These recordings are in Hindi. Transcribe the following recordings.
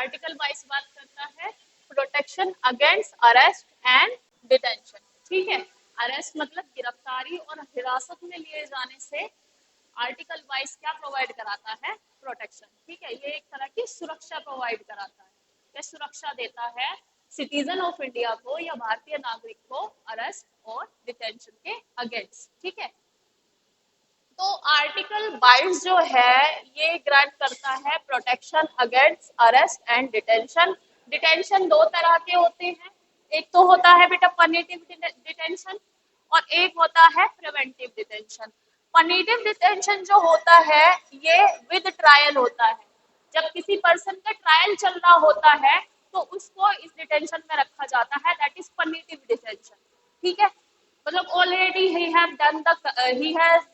आर्टिकल 22 बात करता है protection against arrest and detention. ठीक है, अरेस्ट मतलब गिरफ्तारी और हिरासत में लिए जाने से आर्टिकल 22 क्या प्रोवाइड कराता है? प्रोटेक्शन। ठीक है, ये एक तरह की सुरक्षा प्रोवाइड कराता है। ये सुरक्षा देता है सिटीजन ऑफ इंडिया को या भारतीय नागरिक को अरेस्ट और डिटेंशन के अगेंस्ट। ठीक है, तो आर्टिकल 22 जो है ये ग्रांट करता है protection against arrest and detention. Detention दो तरह के होते हैं, एक तो होता है बेटा पनिटिव डिटेंशन और एक होता है प्रिवेंटिव डिटेंशन। पनिटिव डिटेंशन जो होता है ये विद ट्रायल होता है। जब किसी पर्सन का ट्रायल चल रहा होता है तो उसको इस डिटेंशन में रखा जाता है, दैट इज पनिटिव डिटेंशन। ठीक है, मतलब already he has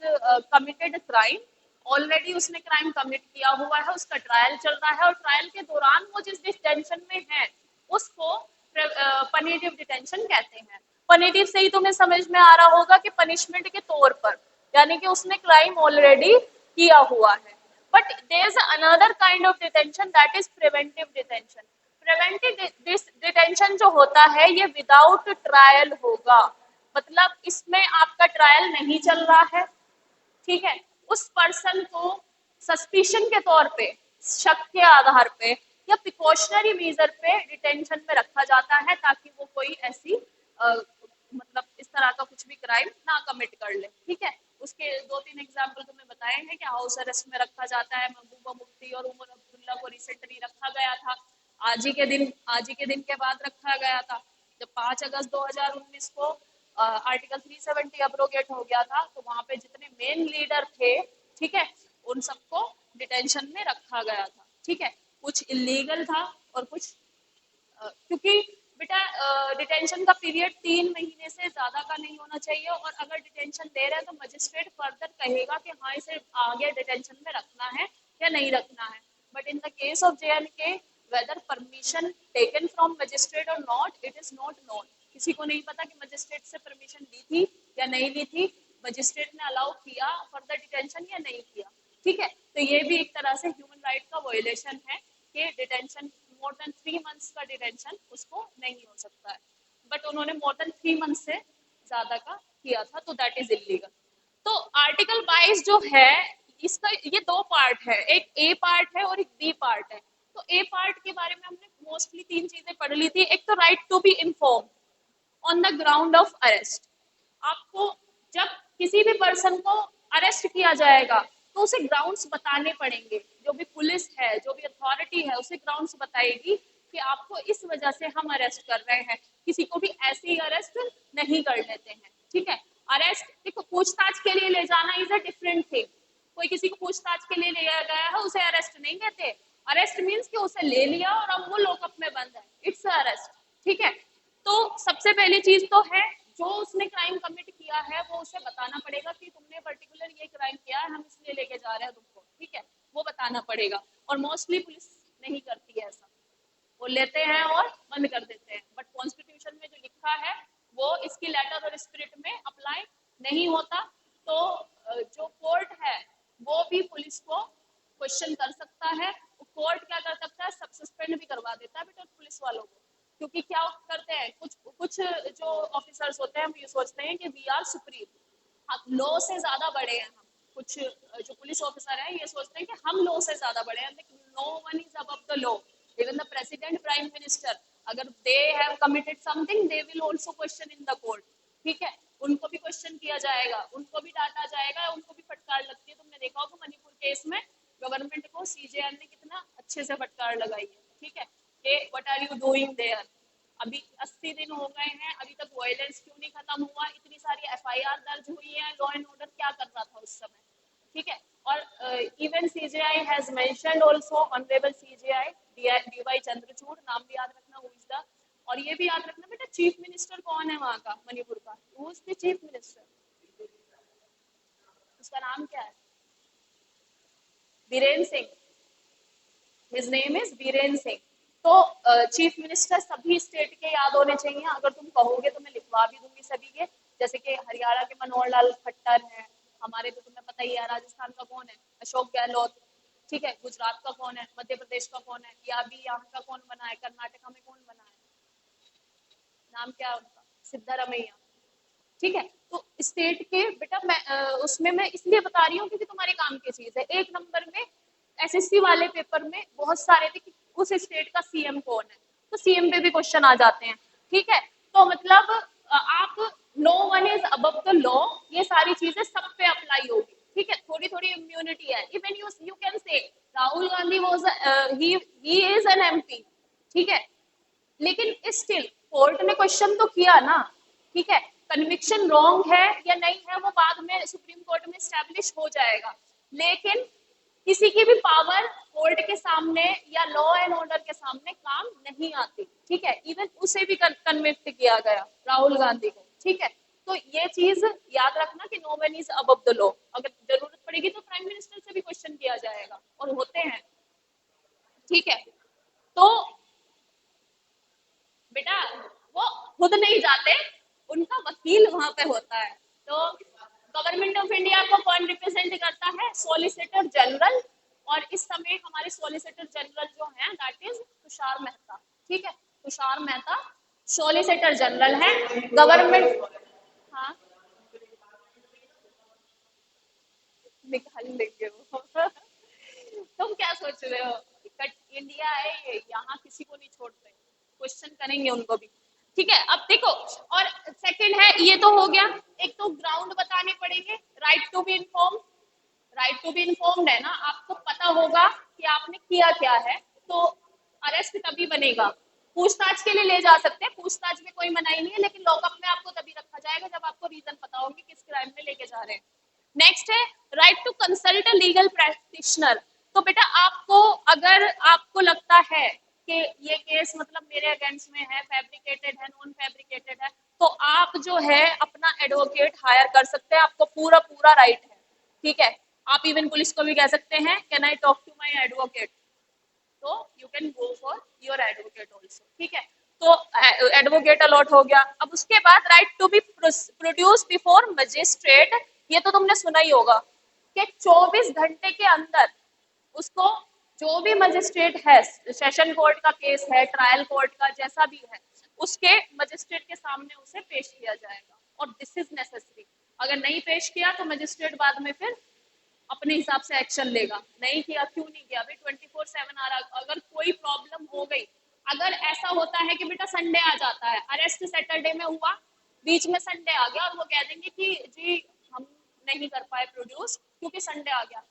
committed crime, already उसने क्राइम कमिट किया हुआ है, उसका ट्रायल चल रहा है और ट्रायल के दौरान वो जिस डिटेंशन में है उसको पनिटिव डिटेंशन कहते हैं। पनिटिव से ही तुम्हें समझ में आ रहा होगा कि पनिशमेंट के तौर पर, यानी कि उसने क्राइम ऑलरेडी किया हुआ है। But there is another kind of detention that is preventive detention. Preventive detention जो होता है ये विदाउट ट्रायल होगा, मतलब इसमें आपका ट्रायल नहीं चल रहा है। ठीक है, उस पर्सन को सस्पिशन के तौर पे, शक के आधार पे या प्रिकॉशनरी मेजर पे डिटेंशन में रखा जाता है ताकि वो कोई ऐसी मतलब इस तरह का कुछ भी क्राइम ना कमिट कर ले। ठीक है, उसके दो तीन एग्जाम्पल तुम्हें बताए हैं कि हाउस अरेस्ट में रखा जाता है। महबूबा मुफ्ती और उमर अब्दुल्ला को रिसेंटली रखा गया था, आज ही के दिन के बाद रखा गया था जब 5 अगस्त 2019 को आर्टिकल 370 अब्रोगेट हो गया था। तो वहां पे जितने मेन लीडर थे, ठीक है, उन सबको डिटेंशन में रखा गया था। ठीक है, कुछ इलीगल था और कुछ क्योंकि बेटा डिटेंशन का पीरियड 3 महीने से ज्यादा का नहीं होना चाहिए और अगर डिटेंशन दे रहे हैं तो मजिस्ट्रेट फर्दर कहेगा कि हाँ इसे आगे डिटेंशन में रखना है या नहीं रखना है। But in the case of JNK whether permission taken from magistrate और not, it is not known. किसी को नहीं पता कि मजिस्ट्रेट से परमिशन ली थी या नहीं ली थी, मजिस्ट्रेट ने अलाउ किया फर्दर डिटेंशन या नहीं किया। ठीक है, तो ये भी एक तरह से ह्यूमन राइट का वायलेशन है कि डिटेंशन मोर देन 3 मंथ्स का डिटेंशन उसको नहीं हो सकता है। बट उन्होंने मोर देन 3 मंथ्स से ज्यादा का किया था तो दैट इज इलीगल। तो आर्टिकल 22 जो है इसका ये दो पार्ट है, एक ए पार्ट है और एक बी पार्ट है। तो ए पार्ट के बारे में हमने मोस्टली 3 चीजें पढ़ ली थी। एक तो right to be inform on the ground of arrest. आपको जब किसी भी पर्सन को अरेस्ट किया जाएगा तो उसे ग्राउंड्स बताने पड़ेंगे। जो भी पुलिस है, जो भी अथॉरिटी है, उसे ग्राउंड्स बताएगी कि आपको इस वजह से हम अरेस्ट कर रहे हैं। किसी को भी ऐसे ही अरेस्ट नहीं कर लेते हैं। ठीक है, अरेस्ट देखो पूछताछ के लिए ले जाना इज अ डिफरेंट थिंग। कोई किसी को पूछताछ के लिए लिया गया है उसे अरेस्ट नहीं कहते। अरेस्ट मीन्स कि उसे ले लिया और अब वो लॉकअप में बंद है, इट्स अरेस्ट। ठीक है, तो सबसे पहली चीज तो है जो उसने क्राइम कमिट किया है वो उसे बताना पड़ेगा कि तुमने पर्टिकुलर ये क्राइम किया है, हम इसलिए लेके जा रहे हैं तुमको। ठीक है, वो बताना पड़ेगा और मोस्टली पुलिस नहीं करती है ऐसा, वो लेते हैं और बंद कर देते हैं। बट कॉन्स्टिट्यूशन में जो लिखा है वो इसकी लेटर और स्पिरिट में अप्लाई नहीं होता। तो जो कोर्ट है वो भी पुलिस को क्वेश्चन कर सकता है। कोर्ट क्या कर सकता है, सब सस्पेंड भी करवा देता है बेटा पुलिस वालों को। क्योंकि क्या करते हैं कुछ जो ऑफिसर्स होते हैं वो ये सोचते हैं कि वी आर सुप्रीम, हम लॉ से ज्यादा बड़े हैं। हम कुछ जो पुलिस ऑफिसर हैं ये सोचते हैं कि हम लॉ से ज्यादा बड़े हैं, लेकिन no one is above the law. Even the president, prime minister, अगर they have committed something they will also question in the court. ठीक है, उनको भी क्वेश्चन किया जाएगा, उनको भी डांटा जाएगा, उनको भी फटकार लगती है। तुमने देखा होगा मणिपुर केस में गवर्नमेंट को CJN ने कितना अच्छे से फटकार लगाई है। ठीक है, कि what are you doing there. अभी 80 दिन हो गए हैं, अभी तक वायलेंस क्यों नहीं खत्म हुआ, इतनी सारी FIR दर्ज हुई है, लॉ एंड ऑर्डर क्या कर रहा था उस समय। ठीक है, और even CJI has mentioned also, honourable CJI DY Chandrachud, नाम भी याद रखना, हु इज द, और ये भी याद रखना बेटा चीफ मिनिस्टर कौन है वहां का, मणिपुर का, who is the chief minister, उसका नाम क्या है, Biren Singh, his name is Biren Singh. तो चीफ मिनिस्टर सभी स्टेट के याद होने चाहिए, अगर तुम कहोगे तो मैं लिखवा भी दूंगी सभी के। जैसे कि हरियाणा के मनोहर लाल खट्टर हैं, हमारे तो तुम्हें पता ही है, राजस्थान का कौन है, अशोक गहलोत, ठीक है, गुजरात का कौन है, मध्य प्रदेश का कौन है, या अभी यहाँ का कौन बना है, कर्नाटका में कौन बना है, नाम क्या है उनका, सिद्धारमैया। ठीक है, तो स्टेट के बेटा मैं उसमें मैं इसलिए बता रही हूँ क्योंकि तुम्हारे काम की चीज है। एक नंबर में एसएससी वाले पेपर में बहुत सारे थे कि उस स्टेट का सीएम कौन है, तो सीएम पे भी क्वेश्चन आ जाते हैं। ठीक है, तो मतलब आप no one is above the law, ये सारी चीजें सब पे अप्लाई होगी। ठीक है, थोड़ी थोड़ी इम्यूनिटी है। Even you can say Rahul Gandhi was he is an MP. ठीक है, लेकिन स्टिल कोर्ट ने क्वेश्चन तो किया ना। ठीक है, कन्विक्शन रॉन्ग है या नहीं है वो बाद में सुप्रीम कोर्ट में स्टैब्लिश हो जाएगा, लेकिन किसी की भी पावर कोर्ट के सामने या लॉ एंड ऑर्डर के सामने काम नहीं आती। ठीक है, इवन उसे भी कन्विक्ट किया गया, राहुल गांधी को। ठीक है, तो ये चीज याद रखना कि no one is above the law. अगर जरूरत पड़ेगी तो प्राइम मिनिस्टर से भी क्वेश्चन किया जाएगा, और होते हैं। ठीक है, तो बेटा वो खुद नहीं जाते, उनका वकील वहां पे होता है। तो गवर्नमेंट ऑफ इंडिया को कौन रिप्रेजेंट करता है, सॉलिसिटर जनरल। और इस समय हमारे सॉलिसिटर जनरल जो हैं दैट इज तुषार मेहता। ठीक है, तुषार मेहता सॉलिसिटर जनरल है गवर्नमेंट। हाँ, निकाल लेंगे वो तुम क्या सोच रहे हो, कट इंडिया है ये, यहाँ किसी को नहीं छोड़ते, क्वेश्चन करेंगे उनको भी। ठीक है, अब देखो, और सेकंड है, ये तो हो गया। एक तो ग्राउंड बताने पड़ेंगे, right to be inform. Right to be informed है ना, आपको पता होगा कि आपने किया क्या है, तो अरेस्ट तभी बनेगा। पूछताछ के लिए ले जा सकते हैं, पूछताछ में कोई मनाही नहीं है, लेकिन लॉकअप में आपको तभी रखा जाएगा जब आपको रीजन पता होगी किस क्राइम में लेके जा रहे हैं। नेक्स्ट है right to consult a legal practitioner. तो बेटा आपको, अगर आपको लगता है कि ये केस मतलब मेरे अगेंस्ट में है, फैब्रिकेटेड है, नॉन फैब्रिकेटेड है, तो आप जो है अपना एडवोकेट हायर कर सकते हैं, आपको पूरा पूरा राइट है। ठीक है, आप इवन पुलिस को भी कह सकते हैं can I talk to my advocate, तो you can go for your advocate also. ठीक है, तो एडवोकेट अलॉट हो गया। अब उसके बाद right to be produce before magistrate. ये तो तुमने सुना ही होगा कि 24 घंटे के अंदर उसको, जो भी मजिस्ट्रेट है, सेशन कोर्ट का केस है, ट्रायल कोर्ट का, जैसा भी है, उसके मजिस्ट्रेट के सामने उसे पेश किया जाएगा, और दिस इज नेसेसरी। अगर नहीं पेश किया तो मजिस्ट्रेट बाद में फिर अपने हिसाब से एक्शन लेगा। नहीं किया, क्यों नहीं किया भाई, 24/7 आ रहा, अगर कोई प्रॉब्लम हो गई, अगर ऐसा होता है कि बेटा संडे आ जाता है, अरेस्ट सैटरडे में हुआ, बीच में संडे आ गया, और वो कह देंगे कि जी हम नहीं कर पाए प्रोड्यूस क्योंकि संडे आ गया।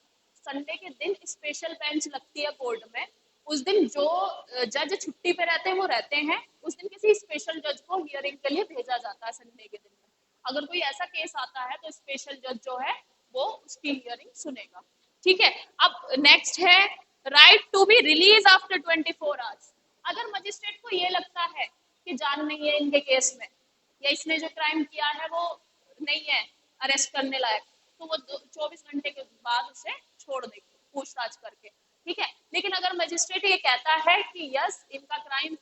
संडे के दिन स्पेशल बेंच लगती है कोर्ट में, उस दिन जो जज छुट्टी पे रहते हैं वो रहते हैं, उस दिन किसी स्पेशल जज को हियरिंग के लिए भेजा जाता है संडे के दिन में। अगर कोई ऐसा केस आता है तो स्पेशल जज जो है वो उसकी हियरिंग सुनेगा। ठीक है, अब नेक्स्ट है right to be release after 24 hours. अगर मजिस्ट्रेट को ये लगता है कि जान नहीं है इनके केस में, या इसने जो क्राइम किया है वो नहीं है अरेस्ट करने लायक, तो वो 24 घंटे के बाद उसे छोड़ देंगे पूछताछ करके। ठीक है, लेकिन अगर मजिस्ट्रेट ये कहता है कि यस इनका क्राइम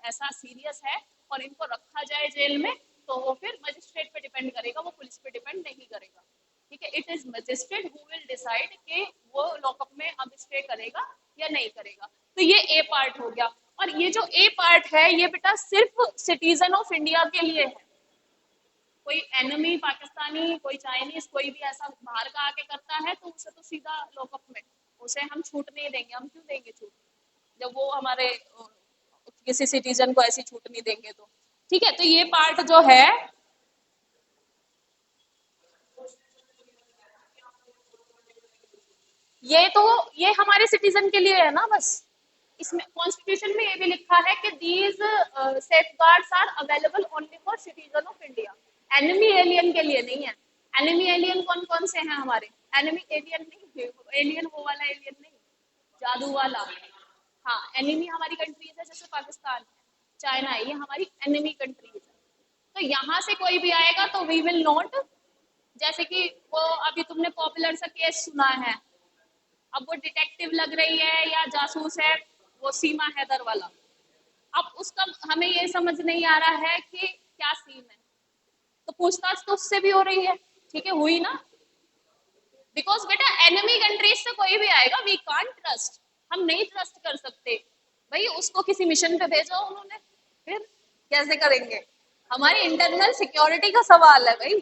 ऐसा सीरियस है और इनको रखा जाए जेल में, तो वो फिर मजिस्ट्रेट पे डिपेंड करेगा, वो पुलिस पे डिपेंड नहीं करेगा। ठीक है, it is magistrate who will decide कि वो लॉकअप में अब स्टे करेगा या नहीं करेगा। तो ये ए पार्ट हो गया। और ये जो ए पार्ट है ये बेटा सिर्फ सिटीजन ऑफ इंडिया के लिए है। कोई एनिमी पाकिस्तानी, कोई चाइनीज, कोई भी ऐसा बाहर का आके करता है तो उसे तो सीधा लॉकअप में, उसे हम छूट नहीं देंगे। हम क्यों देंगे छूट, जब वो हमारे किसी सिटीजन को ऐसी छूट नहीं देंगे तो। ठीक है, तो ये पार्ट जो है, ये हमारे सिटीजन के लिए है ना बस। इसमें कॉन्स्टिट्यूशन में ये भी लिखा है कि these safeguards are available only for citizen of India, enemy alien के लिए नहीं है। एनिमी एलियन कौन कौन से हैं हमारे, एनिमी एलियन नहीं, एलियन वो वाला एलियन नहीं, जादू वाला। हाँ, एनिमी हमारी कंट्रीज है, जैसे पाकिस्तान है, चाइना है, ये हमारी एनिमी कंट्रीज है। तो यहाँ से कोई भी आएगा तो वी विल नॉट, जैसे कि वो अभी तुमने पॉपुलर सा केस सुना है, अब वो डिटेक्टिव लग रही है या जासूस है, वो सीमा हैदर वाला। अब उसका हमें ये समझ नहीं आ रहा है कि क्या सीन है, तो पूछताछ तो उससे भी हो रही है। ठीक है, हुई ना। बिकॉज बेटा एनिमी कंट्रीज से कोई भी आएगा, वी कांट ट्रस्ट, हम नहीं ट्रस्ट कर सकते। भाई उसको किसी मिशन पे भेजा उन्होंने, फिर कैसे करेंगे? हमारी इंटरनल सिक्योरिटी का सवाल है भाई।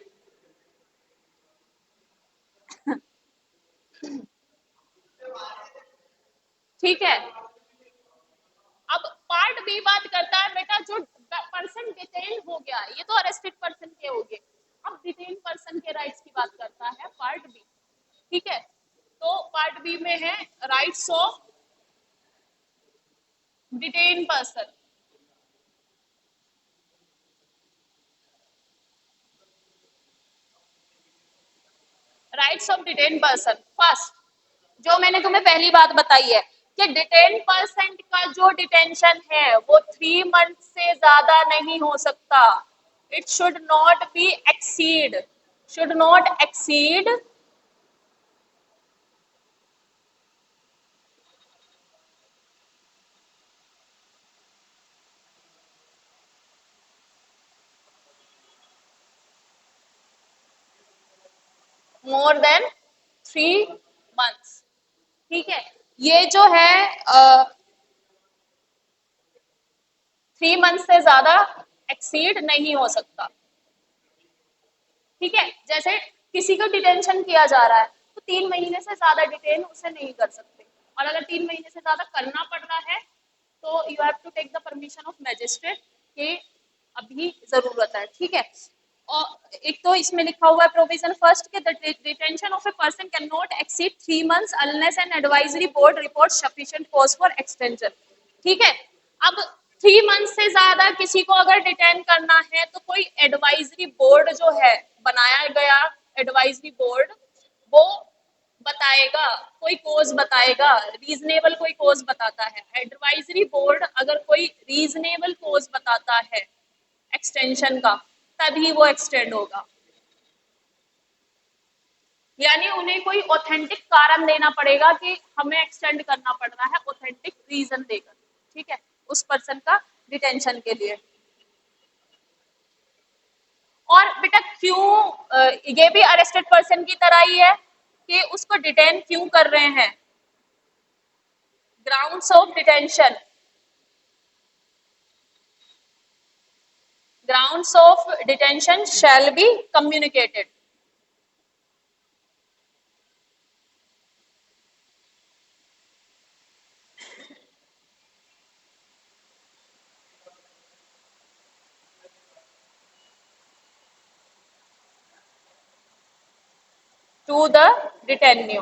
ठीक है। अब पार्ट बी बात करता है बेटा, जो पर्सन डिटेन हो गया, ये तो अरेस्टेड पर्सन के हो गए। अब डिटेन पर्सन के राइट्स की बात करता है पार्ट बी। ठीक है, तो पार्ट बी में है rights of detain person. Rights of detain person, first जो मैंने तुम्हें पहली बात बताई है कि डिटेन पर्सन का जो डिटेंशन है वो 3 मंथ से ज्यादा नहीं हो सकता। It should not be exceed, should not exceed more than 3 months. ठीक है, ये जो है 3 मंथ से ज्यादा एक्सीड नहीं हो सकता। ठीक है, जैसे किसी को डिटेंशन किया जा रहा है तो 3 महीने से ज्यादा डिटेन उसे नहीं कर सकते, और अगर 3 महीने से ज्यादा करना पड़ रहा है तो you have to take the permission of magistrate कि अभी जरूरत है। ठीक है, और एक तो इसमें लिखा हुआ है प्रोविजन फर्स्ट के the detention of a person can not exceed 3 months unless an advisory board report sufficient cause for extension. ठीक है, अब 3 मंथ से ज्यादा किसी को अगर डिटेन करना है तो कोई एडवाइजरी बोर्ड जो है बनाया गया, एडवाइजरी बोर्ड वो बताएगा, कोई कोज बताएगा, रीजनेबल कोई कोज बताता है। एडवाइजरी बोर्ड अगर कोई रीजनेबल कोज बताता है एक्सटेंशन का, तभी वो एक्सटेंड होगा। यानी उन्हें कोई ऑथेंटिक कारण देना पड़ेगा कि हमें एक्सटेंड करना पड़ रहा है, ऑथेंटिक रीजन देकर। ठीक है, उस पर्सन का डिटेंशन के लिए। और बेटा क्यों ये भी अरेस्टेड पर्सन की तरह ही है कि उसको डिटेन क्यों कर रहे हैं? Grounds of detention, grounds of detention shall be communicated to the detainee।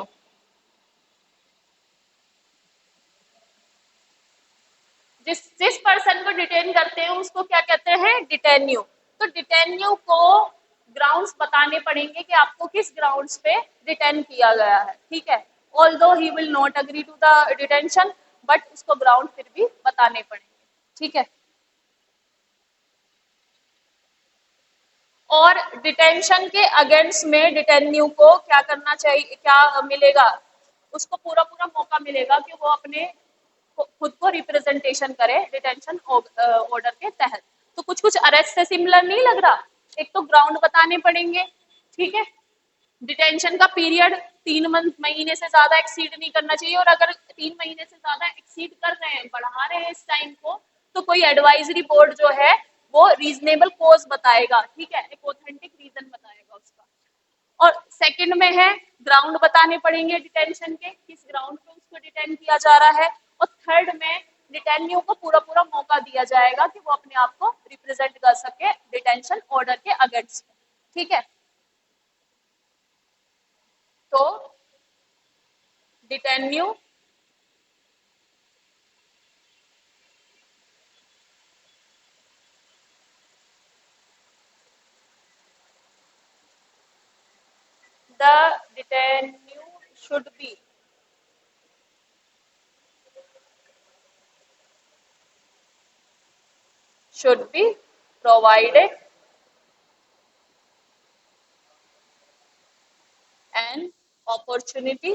जिस जिस पर्सन को डिटेन करते हैं उसको क्या कहते हैं? डिटेन्यू। तो डिटेन्यू को ग्राउंड्स बताने पड़ेंगे कि आपको किस ग्राउंड्स पे डिटेन किया गया है। ठीक है, although he will not agree to the detention, but उसको ग्राउंड फिर भी बताने पड़ेंगे। ठीक है, और डिटेंशन के अगेंस्ट में डिटेन्यू को क्या करना चाहिए, क्या मिलेगा? उसको पूरा पूरा मौका मिलेगा कि वो अपने खुद को रिप्रेजेंटेशन करे डिटेंशन ऑर्डर के तहत। तो कुछ कुछ अरेस्ट से सिमिलर नहीं लग रहा? एक तो ग्राउंड बताने पड़ेंगे, ठीक है, डिटेंशन का पीरियड 3 महीने से ज्यादा एक्सीड नहीं करना चाहिए, और अगर 3 महीने से ज्यादा एक्सीड कर रहे हैं, बढ़ा रहे हैं इस टाइम को, तो कोई एडवाइजरी बोर्ड जो है वो रीजनेबल कोज बताएगा। ठीक है, एक ऑथेंटिक रीजन बताएगा उसका। और सेकंड में है ग्राउंड बताने पड़ेंगे डिटेंशन के, किस ग्राउंड पे उसको डिटेन किया जा रहा है। और थर्ड में डिटेन्यू को पूरा पूरा मौका दिया जाएगा कि वो अपने आप को रिप्रेजेंट कर सके डिटेंशन ऑर्डर के अगेंस्ट। ठीक है, तो डिटेन्यू the detainee should be provided an opportunity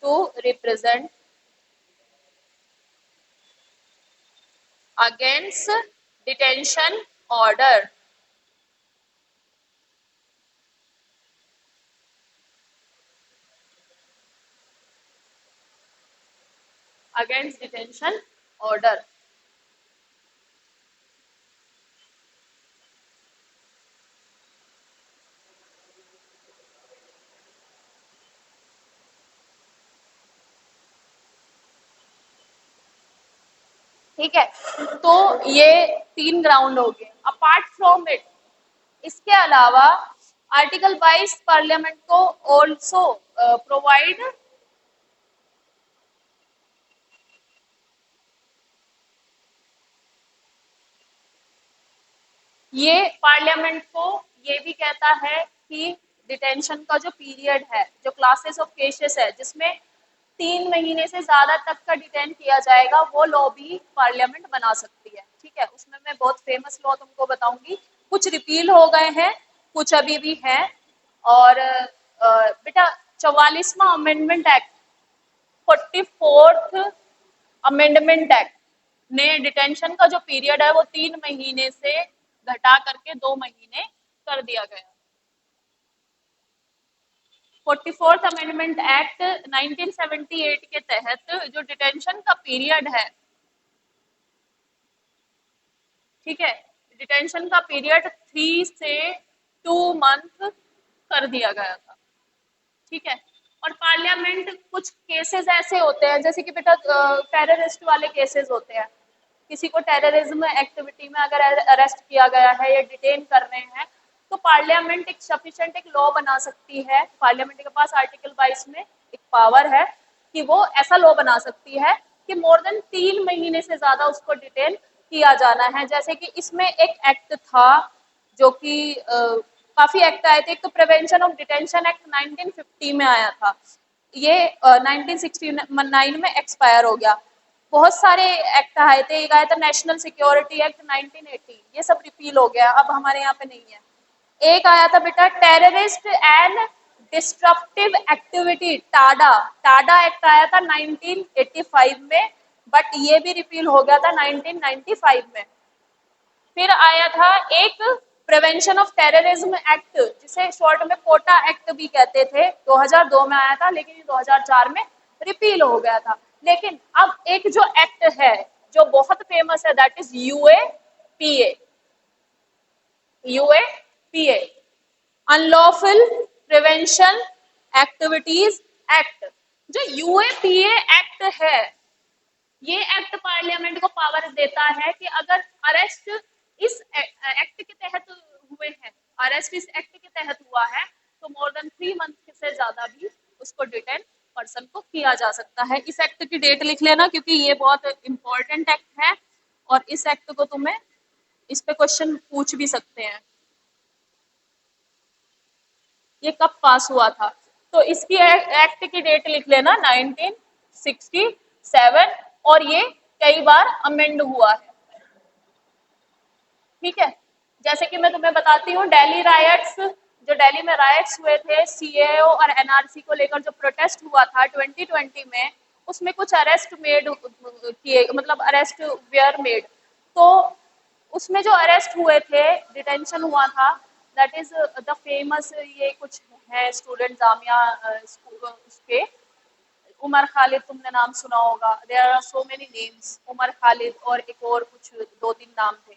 to represent against detention order, against detention order. ठीक है, तो ये 3 ग्राउंड हो गए। अपार्ट फ्रॉम इट, इसके अलावा आर्टिकल 22 पार्लियामेंट को ऑल्सो प्रोवाइड, ये पार्लियामेंट को ये भी कहता है कि डिटेंशन का जो पीरियड है, जो क्लासेस ऑफ केसेस है जिसमें 3 महीने से ज्यादा तक का डिटेन किया जाएगा, वो लॉ भी पार्लियामेंट बना सकती है। ठीक है, उसमें मैं बहुत फेमस लॉ तुमको बताऊंगी, कुछ रिपील हो गए हैं, कुछ अभी भी हैं। और बेटा 44वां amendment act, 44th amendment act ने डिटेंशन का जो पीरियड है वो 3 महीने से घटा करके 2 महीने कर दिया गया। 44th अमेंडमेंट एक्ट 1978 के तहत जो डिटेंशन का पीरियड है, ठीक है, डिटेंशन का पीरियड 3 से 2 मंथ कर दिया गया था। ठीक है, और पार्लियामेंट कुछ केसेस ऐसे होते हैं, जैसे कि बेटा टेररिस्ट वाले केसेस होते हैं, किसी को टेररिज्म एक्टिविटी में अगर अरेस्ट किया गया है या डिटेन कर रहे हैं, तो पार्लियामेंट एक सफिशिएंट एक लॉ बना सकती है। पार्लियामेंट के पास आर्टिकल 22 में एक पावर है कि वो ऐसा लॉ बना सकती है कि मोर देन 3 महीने से ज्यादा उसको डिटेन किया जाना है। जैसे कि इसमें एक एक्ट था जो कि काफी एक्ट आए थे, एक तो प्रिवेंशन ऑफ डिटेंशन एक्ट 1950 में आया था, ये 1969 में एक्सपायर हो गया। बहुत सारे एक्ट आए थे, एक आया था नेशनल सिक्योरिटी एक्ट 1980, ये सब रिपील हो गया, अब हमारे यहाँ पे नहीं है। एक आया था बेटा terrorist and disruptive activity, Tada, Tada act आया था 1985 में, बट ये भी रिपील हो गया था 1995 में। फिर आया था एक प्रिवेंशन ऑफ टेररिज्म एक्ट, जिसे शॉर्ट में कोटा एक्ट भी कहते थे, 2002 में आया था, लेकिन 2004 में रिपील हो गया था। लेकिन अब एक जो एक्ट है जो बहुत फेमस है, that is UAPA, UAPA, unlawful prevention activities act. जो यूएपीए एक्ट है, ये एक्ट पार्लियामेंट को पावर देता है कि अगर अरेस्ट इस एक्ट के तहत हुए हैं, अरेस्ट इस एक्ट के तहत हुआ है, तो मोर देन 3 मंथ से ज्यादा भी उसको डिटेन पर्सन को किया जा सकता है। इस एक्ट की डेट लिख लेना, क्योंकि ये बहुत इंपॉर्टेंट एक्ट है और इस एक्ट को तुम्हें इस पे क्वेश्चन पूछ भी सकते हैं। ये कब पास हुआ था, तो इसकी एक्ट की डेट लिख लेना 1967, और ये कई बार अमेंड हुआ है। ठीक है, जैसे कि मैं तुम्हें बताती हूँ, दिल्ली रायट्स, जो दिल्ली में रायट्स हुए थे सीएओ और एनआरसी को लेकर, जो प्रोटेस्ट हुआ था 2020 में, उसमें कुछ अरेस्ट मेड किए, मतलब अरेस्ट वेयर मेड, तो उसमें जो अरेस्ट हुए थे, डिटेंशन हुआ था, दैट इज द फेमस, ये कुछ है स्टूडेंट जामिया उसके, उमर खालिद, तुमने नाम सुना होगा, there are so many names, Umar Khalid और एक और कुछ 2-3 नाम थे,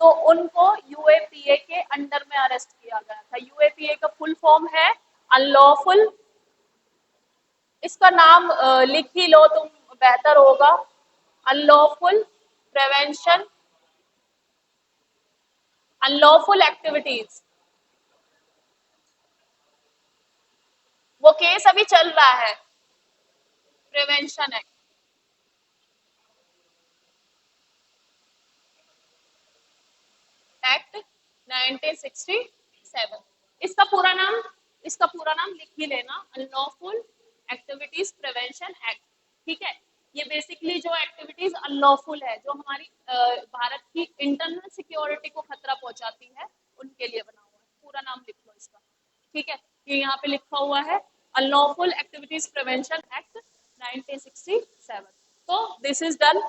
तो उनको यूएपीए के अंडर में अरेस्ट किया गया था। यूएपीए का फुल फॉर्म है अनलॉफुल, इसका नाम लिख ही लो तुम, बेहतर होगा, अनलॉफुल प्रिवेंशन, अनलॉफुल एक्टिविटीज। वो केस अभी चल रहा है, प्रिवेंशन एक्ट, एक्ट 1967। इसका पूरा नाम, इसका पूरा नाम लिख ही लेना, अनलॉफुल एक्टिविटीज प्रिवेंशन एक्ट। ठीक है, ये बेसिकली जो एक्टिविटीज अनलॉफुल है, जो हमारी भारत की इंटरनल सिक्योरिटी को खतरा पहुंचाती है, उनके लिए बना हुआ है। पूरा नाम लिख लो इसका। ठीक है, ये यहाँ पे लिखा हुआ है अनलॉफुल एक्टिविटीज प्रिवेंशन एक्ट 1967। तो दिस इज डन।